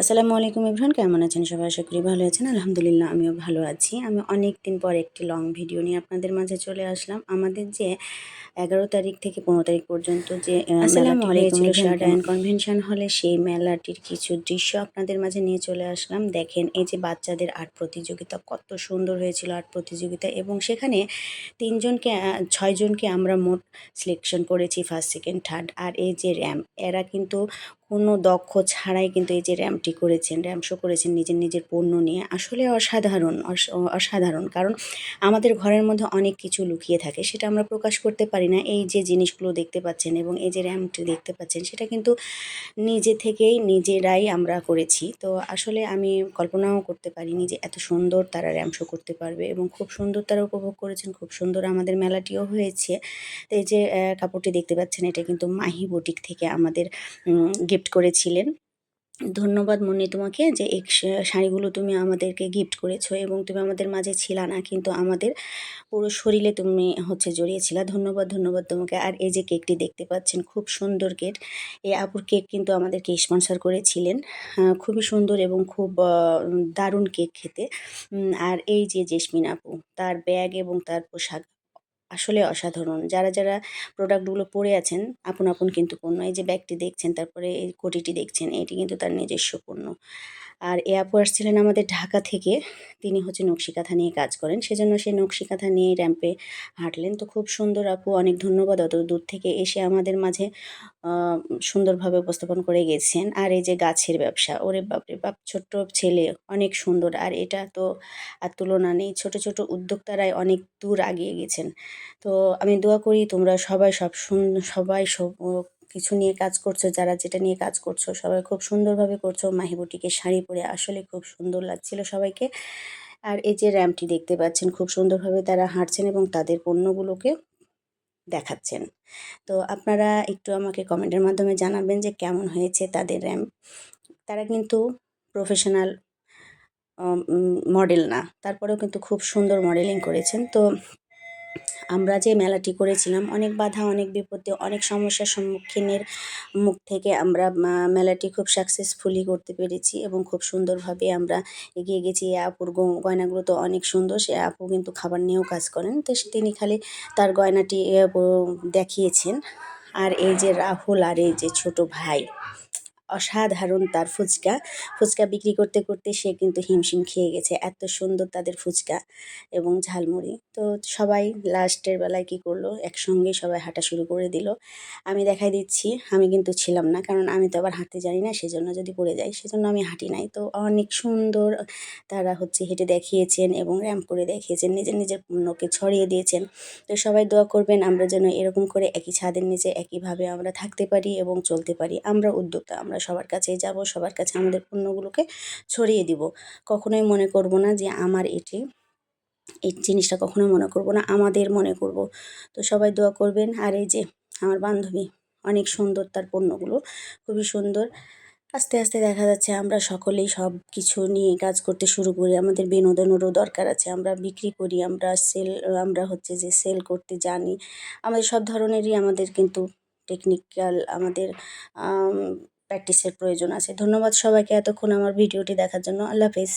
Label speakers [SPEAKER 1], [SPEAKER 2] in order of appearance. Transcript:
[SPEAKER 1] আসসালামু আলাইকুম এভরিওয়ান, কেমন আছেন সবাই? আশা করি ভালো আছেন। আলহামদুলিল্লাহ আমিও ভালো আছি। আমি অনেক দিন পর একটি লং ভিডিও নিয়ে আপনাদের মাঝে চলে আসলাম। আমাদের যে 11 তারিখ থেকে 15 তারিখ পর্যন্ত যে মেলাটি হয়েছিল শারজাহ কনভেনশন হলে, সেই মেলাটির কিছু দৃশ্য আপনাদের মাঝে নিয়ে চলে আসলাম। দেখেন এই যে বাচ্চাদের আর্ট প্রতিযোগিতা কত সুন্দর হয়েছিল, আর্ট প্রতিযোগিতা, এবং সেখানে 6 জনকে আমরা মোট সিলেকশন করেছি, ফার্স্ট, সেকেন্ড, থার্ড। আর এই যে র্যাম্প, এরা কিন্তু কোনো দক্ষ ছাড়াই কিন্তু এই যে র্যাম্পটি করেছেন, র্যাম্প শো করেছেন নিজের নিজের পণ্য নিয়ে। আসলে অসাধারণ, অসাধারণ। কারণ আমাদের ঘরের মধ্যে অনেক কিছু লুকিয়ে থাকে, সেটা আমরা প্রকাশ করতে পারি না। এই যে জিনিসগুলো দেখতে পাচ্ছেন এবং এই যে র্যাম্পটি দেখতে পাচ্ছেন, সেটা কিন্তু নিজে থেকেই নিজেরাই আমরা করেছি। তো আসলে আমি কল্পনাও করতে পারিনি যে এত সুন্দর তারা র্যাম্প শো করতে পারবে, এবং খুব সুন্দর তারা উপভোগ করেছেন। খুব সুন্দর আমাদের মেলাটিও হয়েছে। তো এই যে কাপড়টি দেখতে পাচ্ছেন, এটা কিন্তু মাহি বুটিক থেকে আমাদের গিফট করেছিলেন। ধন্যবাদ মুন্নি তোমাকে, যে এই শাড়িগুলো তুমি আমাদেরকে গিফট করেছো, এবং তুমি আমাদের মাঝে ছিলা না, কিন্তু আমাদের পুরো শরীরে তুমি জড়িয়েছিলা। ধন্যবাদ, ধন্যবাদ তোমাকে। আর এই যে কেকটি দেখতে পাচ্ছেন, খুব সুন্দর কেক। এই আপুর কেক কিন্তু আমাদেরকে স্পন্সর করেছিলেন। খুবই সুন্দর এবং খুব দারুণ কেক খেতে। আর এই যে জেসমিন আপু, তার ব্যাগ এবং তার পোশাক আসলে অসাধারণ। যারা যারা প্রোডাক্টগুলো পরে আছেন, আপন আপন কিন্তু পণ্য। এই যে ব্যাগটি দেখছেন, তারপরে এই কোটিটি দেখছেন, এটি কিন্তু তার নিজস্ব পণ্য। আর এ আপু আসছিলেন আমাদের ঢাকা থেকে। তিনি নকশি কাঁথা নিয়ে কাজ করেন, সেজন্য সেই নকশি কাঁথা নিয়ে র্যাম্পে হাঁটলেন। তো খুব সুন্দর আপু, অনেক ধন্যবাদ অত দূর থেকে এসে আমাদের মাঝে সুন্দরভাবে উপস্থাপন করে গেছেন। আর এই যে গাছের ব্যবসা, ওরে বাপরে বাপ, ছোট্ট ছেলে, অনেক সুন্দর। আর এটা তো আর তুলনা নেই, ছোট ছোট উদ্যোক্তারাই অনেক দূর আগিয়ে গেছেন। তো আমি দোয়া করি তোমরা সবাই সবাই সব কিছু নিয়ে কাজ করছো, যারা যেটা নিয়ে কাজ করছো সবাই খুব সুন্দরভাবে করছো। মাহি বুটিকের শাড়ি পরে আসলে খুব সুন্দর লাগছিল সবাইকে। আর এই যে র্যাম্পটি দেখতে পাচ্ছেন, খুব সুন্দরভাবে তারা হাঁটছেন এবং তাদের পণ্যগুলোকে দেখাচ্ছেন। তো আপনারা একটু আমাকে কমেন্টের মাধ্যমে জানাবেন যে কেমন হয়েছে তাদের র্যাম্প। তারা কিন্তু প্রফেশনাল মডেল না, তারপরেও কিন্তু খুব সুন্দর মডেলিং করেছেন। তো আমরা যে মেলাটি করেছিলাম, অনেক বাধা, অনেক বিপত্তি, অনেক সমস্যার সম্মুখীনের মুখ থেকে আমরা মেলাটি খুব সাকসেসফুলি করতে পেরেছি, এবং খুব সুন্দরভাবে আমরা এগিয়ে গেছি। এই আপুর গয়নাগুলো তো অনেক সুন্দর। সে আপু কিন্তু খাবার নিয়েও কাজ করেন, তো তিনি খালি তার গয়নাটি দেখিয়েছেন। আর এই যে রাহুল আর এই যে ছোট ভাই, অসাধারণ তার ফুচকা। ফুচকা বিক্রি করতে করতে সে কিন্তু হিমশিম খেয়ে গেছে, এত সুন্দর তাদের ফুচকা এবং ঝালমুড়ি। তো সবাই লাস্টের বেলায় কী করলো, একসঙ্গে সবাই হাঁটা শুরু করে দিল। আমি দেখাই দিচ্ছি, আমি কিন্তু ছিলাম না, কারণ আমি তো আবার হাঁটতে জানি না, সেজন্য যদি পড়ে যাই সেজন্য আমি হাঁটি নাই। তো অনেক সুন্দর তারা হেঁটে দেখিয়েছেন এবং র্যাম্প করে দেখিয়েছেন, নিজের নিজের পণ্যকে ছড়িয়ে দিয়েছেন। তো সবাই দোয়া করবেন আমরা যেন এরকম করে একই ছাদের নিচে একইভাবে আমরা থাকতে পারি এবং চলতে পারি। আমরা উদ্যোক্তা, আমরা সবার কাছেই যাব, সবার কাছে আমাদের পণ্যগুলোকে ছড়িয়ে দিব। কখনোই মনে করব না যে আমার এটি, এই জিনিসটা কখনোই মনে করব না, আমাদের মনে করব। তো সবাই দোয়া করবেন। আর এই যে আমার বান্ধবী, অনেক সুন্দর তার পণ্যগুলো, খুবই সুন্দর। আস্তে আস্তে দেখা যাচ্ছে আমরা সকলেই সব কিছু নিয়ে কাজ করতে শুরু করি। আমাদের বিনোদনেরও দরকার আছে, আমরা বিক্রি করি, আমরা যে সেল করতে জানি। আমাদের সব ধরনেরই আমাদের কিন্তু টেকনিক্যাল আমাদের প্র্যাকটিসের প্রয়োজন আছে। ধন্যবাদ সবাইকে এতক্ষণ আমার ভিডিওটি দেখার জন্য। আল্লাহ হাফেজ।